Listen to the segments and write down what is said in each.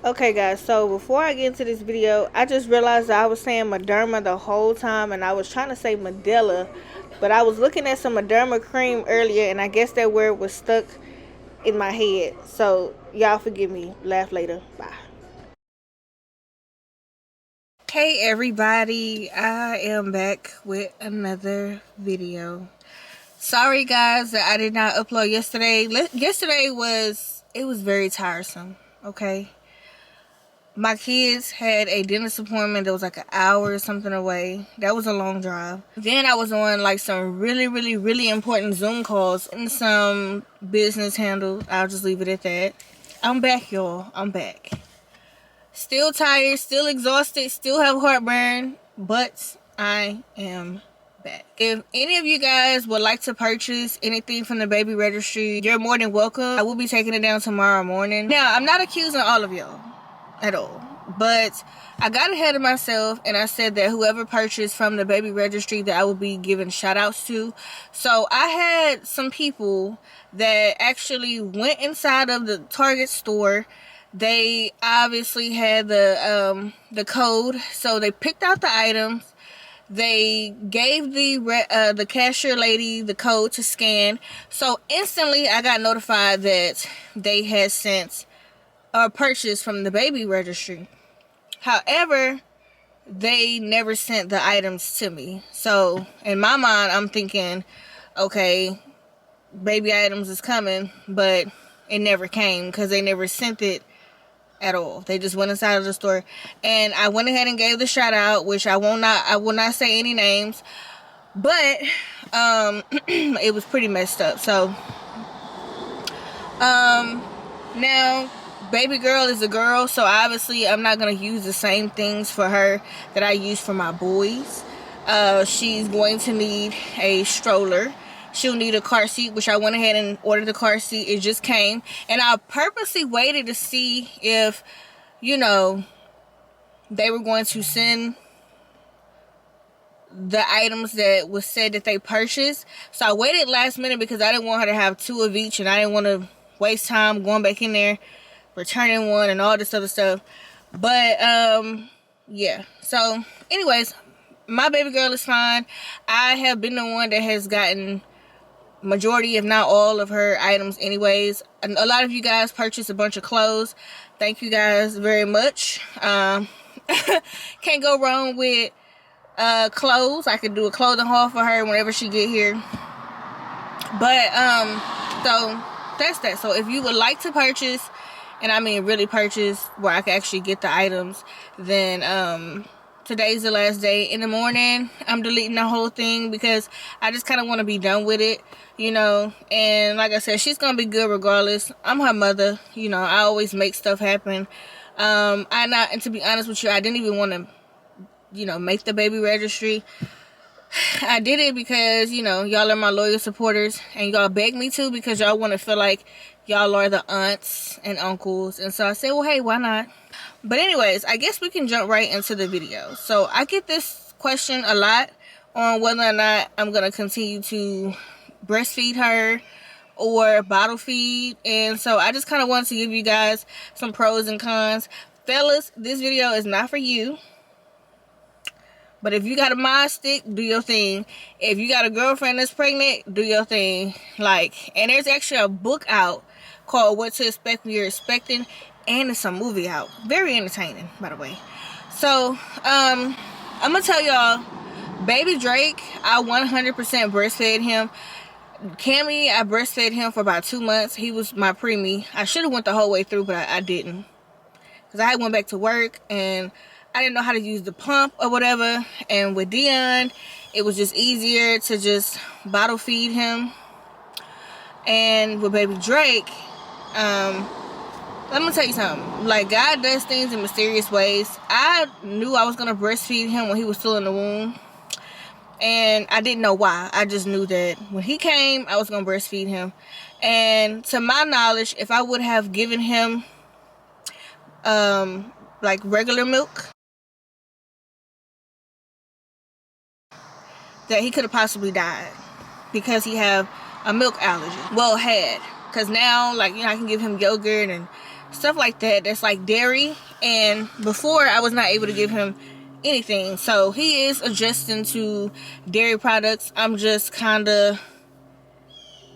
Okay guys, so before I get into this video, I just realized that I was saying Mederma the whole time and I was trying to say Medela, but I was looking at some Mederma cream earlier and I guess that word was stuck in my head. So y'all forgive me. Laugh later. Bye. Hey everybody, I am back with another video. Sorry guys that I did not upload yesterday. Yesterday was very tiresome, okay? My kids had a dentist appointment that was like an hour or something away. That was a long drive. Then I was on like some really important Zoom calls and some business handle. I'll just leave it at that. I'm back, y'all. I'm back. Still tired, still exhausted, still have heartburn, but I am back. If any of you guys would like to purchase anything from the baby registry, you're more than welcome. I will be taking it down tomorrow morning. Now, I'm not accusing all of y'all at all, but I got ahead of myself and I said that whoever purchased from the baby registry that I would be giving shout outs to. So I had some people that actually went inside of the Target store. They obviously had the code, so they picked out the items. They gave the cashier lady the code to scan. So instantly I got notified that they had sent or purchased from the baby registry. However, they never sent the items to me. So in my mind, I'm thinking, okay, baby items is coming, but it never came because they never sent it at all. They just went inside of the store, and I went ahead and gave the shout out, which I will not say any names, but it was pretty messed up. So now baby girl is a girl, so obviously I'm not going to use the same things for her that I use for my boys. She's going to need a stroller. She'll need a car seat, which I went ahead and ordered the car seat. It just came. And I purposely waited to see if, you know, they were going to send the items that was said that they purchased. So I waited last minute because I didn't want her to have two of each, and I didn't want to waste time going back in there, returning one, and all this other stuff. But yeah, so anyways, my baby girl is fine. I have been the one that has gotten majority, if not all, of her items anyways. A lot of you guys purchased a bunch of clothes. Thank you guys very much. Can't go wrong with clothes. I could do a clothing haul for her whenever she get here. But so that's that. So if you would like to purchase, and I mean really purchase, where I can actually get the items, then today's the last day. In the morning, I'm deleting the whole thing because I just kind of want to be done with it, you know. And like I said, she's gonna be good regardless. I'm her mother, you know. I always make stuff happen. And to be honest with you, I didn't even want to, you know, make the baby registry. I did it because, you know, y'all are my loyal supporters, and y'all begged me to because y'all want to feel like y'all are the aunts and uncles. And so I said, well, hey, why not? But anyways, I guess we can jump right into the video. So I get this question a lot on whether or not I'm going to continue to breastfeed her or bottle feed. And so I just kind of wanted to give you guys some pros and cons. Fellas, this video is not for you. But if you got a mod stick, do your thing. If you got a girlfriend that's pregnant, do your thing. Like, and there's actually a book out called What to Expect When You're Expecting, and it's a movie out. Very entertaining, by the way. So, I'm gonna tell y'all, baby Drake, I 100% breastfed him. Cammy, I breastfed him for about 2 months. He was my preemie. I should have went the whole way through, but I didn't. Because I went back to work, and I didn't know how to use the pump or whatever. And with Dion, it was just easier to just bottle feed him. And with baby Drake, let me tell you something. Like, God does things in mysterious ways. I knew I was going to breastfeed him when he was still in the womb. And I didn't know why. I just knew that when he came, I was going to breastfeed him. And to my knowledge, if I would have given him like regular milk, that he could have possibly died because he have a milk allergy. Well, had, because now, like, you know, I can give him yogurt and stuff like that that's like dairy. And before, I was not able to give him anything. So he is adjusting to dairy products. I'm just kind of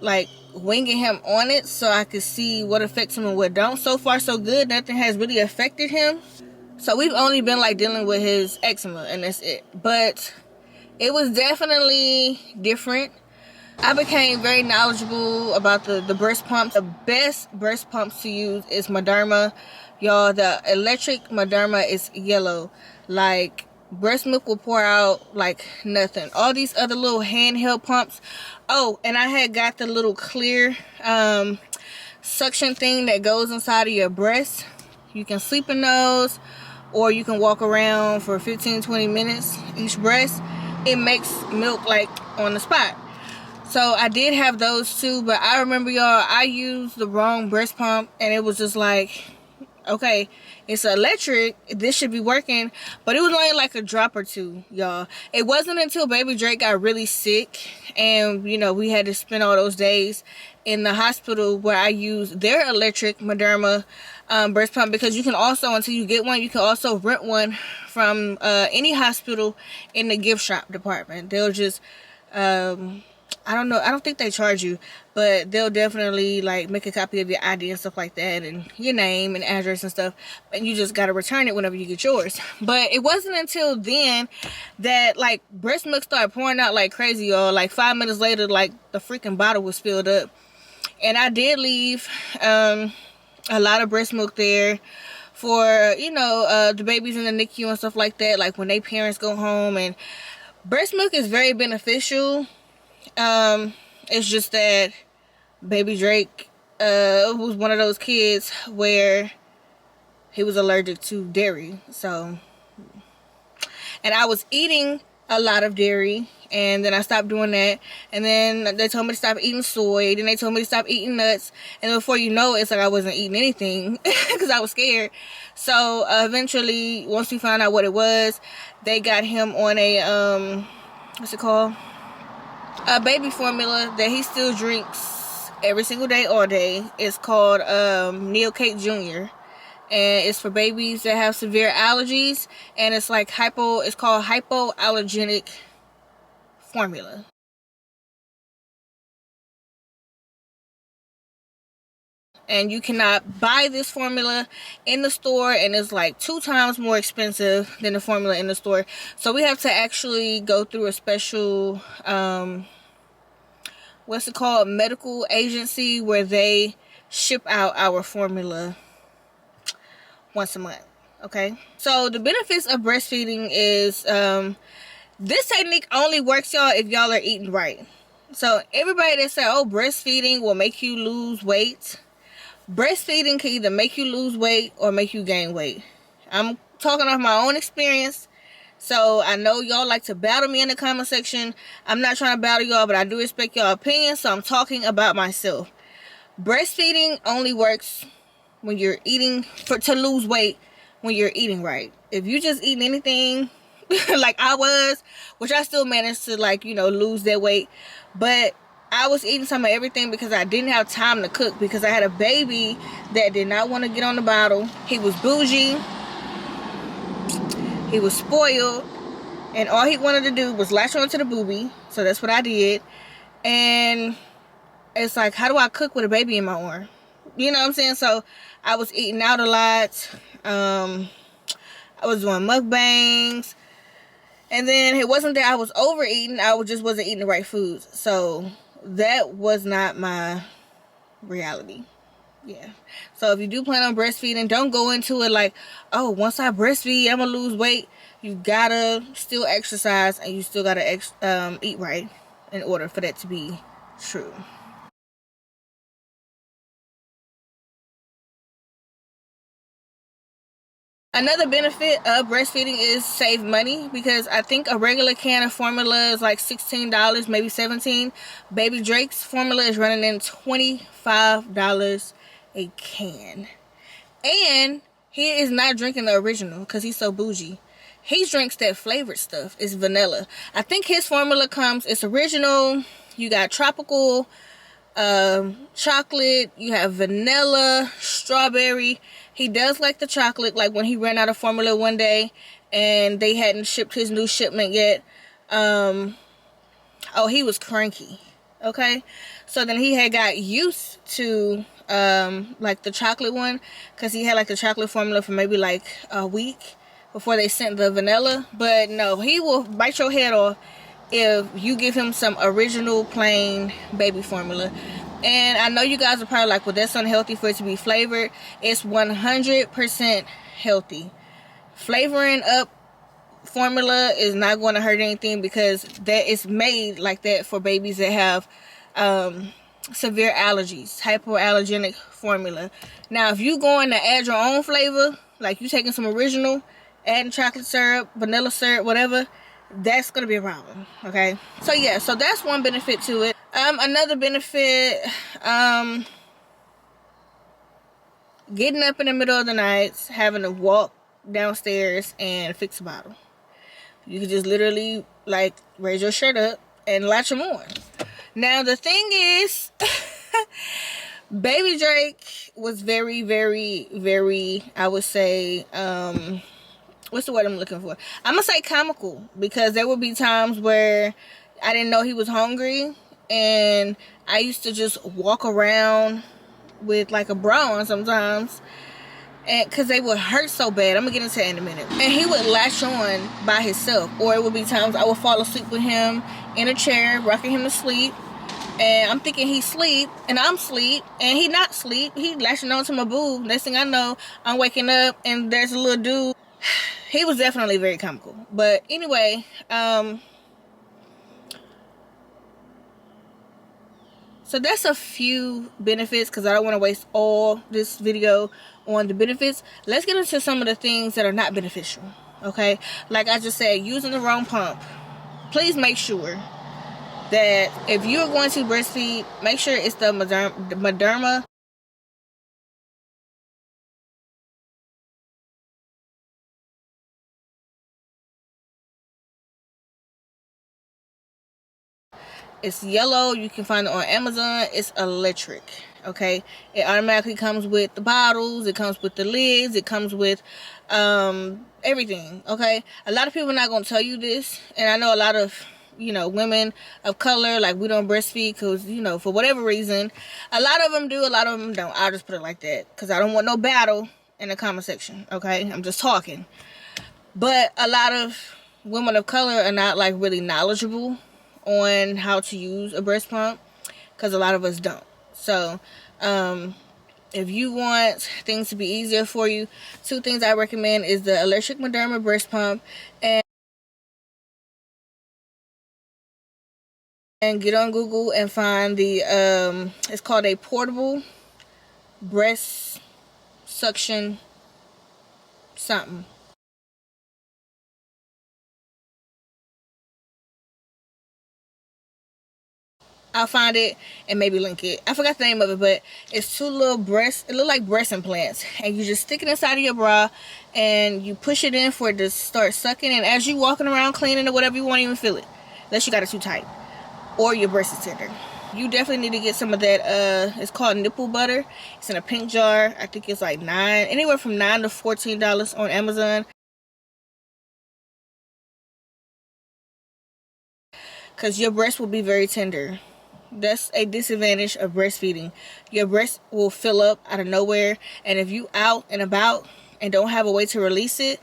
like winging him on it so I could see what affects him and what don't. So far so good. Nothing has really affected him. So we've only been like dealing with his eczema, and that's it. But it was definitely different. I became very knowledgeable about the breast pumps. The best breast pumps to use is Mederma. Y'all, the electric Mederma is yellow. Like, breast milk will pour out like nothing. All these other little handheld pumps. Oh, and I had got the little clear suction thing that goes inside of your breast. You can sleep in those, or you can walk around for 15-20 minutes each breast. It makes milk like on the spot. So I did have those too, but I remember, y'all, I used the wrong breast pump, and it was just like, okay, it's electric, this should be working. But it was only like a drop or two, y'all. It wasn't until baby Drake got really sick, and you know, we had to spend all those days in the hospital where I used their electric Mederma breast pump. Because you can also, until you get one, you can also rent one from any hospital in the gift shop department. They'll just I don't know, I don't think they charge you, but they'll definitely like make a copy of your ID and stuff like that, and your name and address and stuff, and you just gotta return it whenever you get yours. But it wasn't until then that like breast milk started pouring out like crazy, y'all. Like 5 minutes later, like the freaking bottle was filled up. And I did leave a lot of breast milk there for, you know, the babies in the NICU and stuff like that, like when they parents go home. And breast milk is very beneficial. It's just that baby Drake was one of those kids where he was allergic to dairy. So, and I was eating a lot of dairy, and then I stopped doing that, and then they told me to stop eating soy, then they told me to stop eating nuts, and before you know it, it's like I wasn't eating anything because I was scared. So eventually, once we found out what it was, they got him on a what's it called, a baby formula that he still drinks every single day, all day. It's called Neocate Junior, and it's for babies that have severe allergies, and it's like it's called hypoallergenic formula. And you cannot buy this formula in the store, and it's like 2 times more expensive than the formula in the store. So we have to actually go through a special what's it called, medical agency, where they ship out our formula once a month. Okay, so the benefits of breastfeeding is this technique only works, y'all, if y'all are eating right. So everybody that say, oh, breastfeeding will make you lose weight, breastfeeding can either make you lose weight or make you gain weight. I'm talking off my own experience. So I know y'all like to battle me in the comment section. I'm not trying to battle y'all, but I do respect y'all opinions, so I'm talking about myself. Breastfeeding only works when you're eating to lose weight, when you're eating right. If you just eating anything like I was, which I still managed to, like, you know, lose that weight, but I was eating some of everything because I didn't have time to cook, because I had a baby that did not want to get on the bottle. He was bougie, he was spoiled, and all he wanted to do was latch onto the boobie. So that's what I did. And it's like, how do I cook with a baby in my arm? You know what I'm saying? So I was eating out a lot. I was doing mukbangs. And then it wasn't that I was overeating, I just wasn't eating the right foods. So that was not my reality. Yeah. So if you do plan on breastfeeding, don't go into it like, oh, once I breastfeed, I'm gonna lose weight. You gotta still exercise, and you still gotta eat right in order for that to be true. Another benefit of breastfeeding is save money, because I think a regular can of formula is like $16, maybe $17. Baby Drake's formula is running in $25 a can. And he is not drinking the original because he's so bougie. He drinks that flavored stuff. It's vanilla. I think his formula comes, it's original. You got tropical chocolate, you have vanilla, strawberry. He does like the chocolate, like when he ran out of formula one day and they hadn't shipped his new shipment yet. Oh, he was cranky. Okay, so then he had got used to like the chocolate one, because he had like the chocolate formula for maybe like a week before they sent the vanilla. But no, he will bite your head off if you give him some original plain baby formula. And I know you guys are probably like, well, that's unhealthy for it to be flavored. It's 100% healthy. Flavoring up formula is not going to hurt anything, because that is made like that for babies that have severe allergies, hypoallergenic formula. Now, if you going to add your own flavor, like you taking some original, adding chocolate syrup, vanilla syrup, whatever, that's going to be a problem. Okay, so yeah, so that's one benefit to it. Another benefit, getting up in the middle of the night, having to walk downstairs and fix a bottle. You can just literally like raise your shirt up and latch them on. Now the thing is, Baby Drake was very, very, very, I would say, what's the word I'm looking for? I'm gonna say comical, because there would be times where I didn't know he was hungry, and I used to just walk around with like a bra on sometimes, and because they would hurt so bad. I'm gonna get into that in a minute. And he would latch on by himself, or it would be times I would fall asleep with him in a chair, rocking him to sleep, and I'm thinking he's asleep and I'm asleep, and he not asleep. He latching on to my boob. Next thing I know, I'm waking up and there's a little dude. He was definitely very comical. But anyway, so that's a few benefits, because I don't want to waste all this video on the benefits. Let's get into some of the things that are not beneficial. Okay, like I just said, using the wrong pump. Please make sure that if you are going to breastfeed, make sure it's the Mederma. It's yellow. You can find it on Amazon. It's electric. Okay, it automatically comes with the bottles. It comes with the lids. It comes with everything. Okay, a lot of people are not going to tell you this, and I know a lot of women of color, like, we don't breastfeed because for whatever reason. A lot of them do, a lot of them don't. I'll just put it like that, because I don't want no battle in the comment section. Okay, I'm just talking. But a lot of women of color are not like really knowledgeable on how to use a breast pump, because a lot of us don't. So if you want things to be easier for you, two things I recommend is the electric Mederma breast pump, and get on Google and find the it's called a portable breast suction something. I'll find it and maybe link it. I forgot the name of it, but it's two little breasts. It look like breast implants, and you just stick it inside of your bra and you push it in for it to start sucking, and as you walking around cleaning or whatever, you won't even feel it unless you got it too tight or your breast is tender. You definitely need to get some of that. It's called nipple butter. It's in a pink jar. I think it's like anywhere from $9 to $14 on Amazon, because your breast will be very tender. That's a disadvantage of breastfeeding. Your breast will fill up out of nowhere, and if you out and about and don't have a way to release it,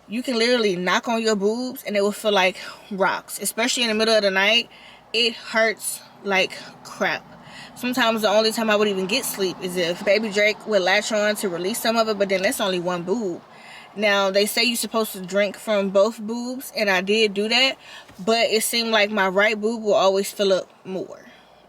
you can literally knock on your boobs and it will feel like rocks, especially in the middle of the night. It hurts like crap. Sometimes the only time I would even get sleep is if Baby Drake would latch on to release some of it, but then that's only one boob. Now, they say you're supposed to drink from both boobs, and I did do that, but it seemed like my right boob will always fill up more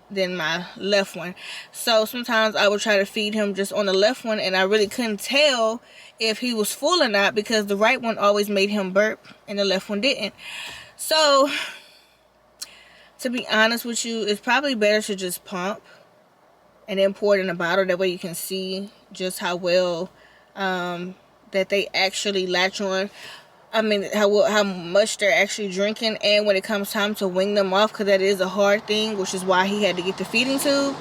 than my left one. So sometimes I would try to feed him just on the left one, and I really couldn't tell if he was full or not, because the right one always made him burp and the left one didn't. So to be honest with you, it's probably better to just pump and then pour it in a bottle. That way you can see just how well that they actually latch on. I mean, how much they're actually drinking, and when it comes time to wean them off, because that is a hard thing, which is why he had to get the feeding tube,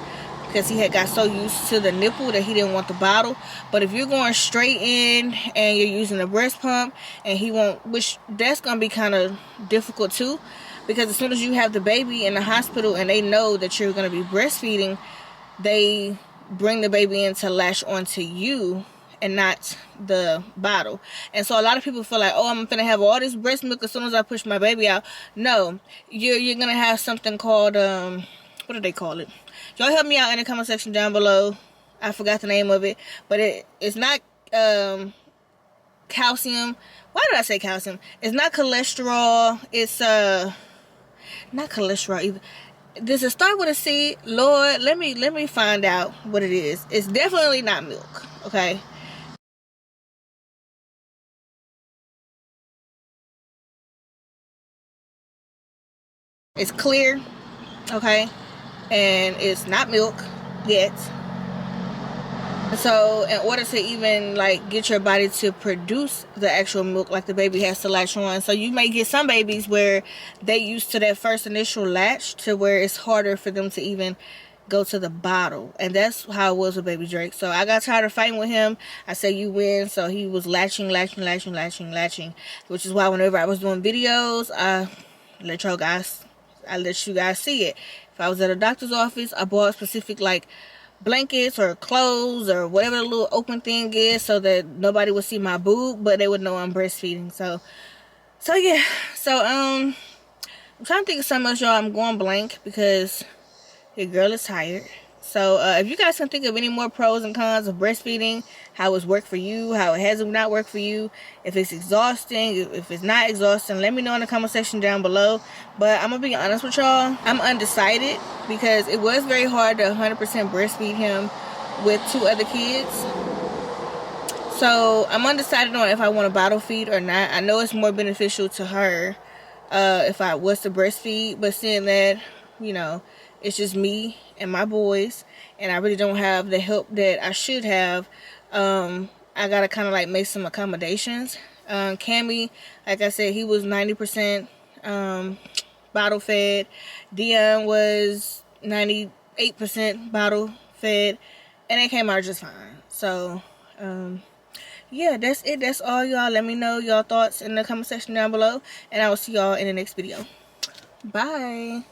because he had got so used to the nipple that he didn't want the bottle. But if you're going straight in and you're using a breast pump, and he won't, which that's gonna be kind of difficult too, because as soon as you have the baby in the hospital and they know that you're gonna be breastfeeding, they bring the baby in to latch onto you and not the bottle. And so a lot of people feel like, oh, I'm gonna have all this breast milk as soon as I push my baby out. No, you're gonna have something called what do they call it? Y'all help me out in the comment section down below. I forgot the name of it, but it's not calcium. Why did I say calcium? It's not cholesterol. It's not cholesterol either. Does it start with a C? Lord, let me find out what it is. It's definitely not milk. Okay. It's clear, okay, and it's not milk yet. So in order to even like get your body to produce the actual milk, like the baby has to latch on. So you may get some babies where they used to that first initial latch to where it's harder for them to even go to the bottle, and that's how it was with baby Drake. So I got tired of fighting with him. I said, you win. So he was latching, which is why whenever I was doing videos, I let you guys see it. If I was at a doctor's office, I bought specific like blankets or clothes or whatever the little open thing is, so that nobody would see my boob, but they would know I'm breastfeeding. So yeah. So I'm trying to think of something else, y'all. I'm going blank because your girl is tired. So if you guys can think of any more pros and cons of breastfeeding, how it's worked for you, how it hasn't not worked for you, if it's exhausting, if it's not exhausting, let me know in the comment section down below. But I'm gonna be honest with y'all, I'm undecided because it was very hard to 100% breastfeed him with 2 other kids. So I'm undecided on if I want to bottle feed or not. I know it's more beneficial to her if I was to breastfeed, but seeing that, you know, it's just me and my boys, and I really don't have the help that I should have. I gotta kind of like make some accommodations. Cammy, like I said, he was 90% bottle fed. Dion was 98% bottle fed, and they came out just fine. So yeah, that's it. That's all, y'all. Let me know y'all thoughts in the comment section down below, and I will see y'all in the next video. Bye.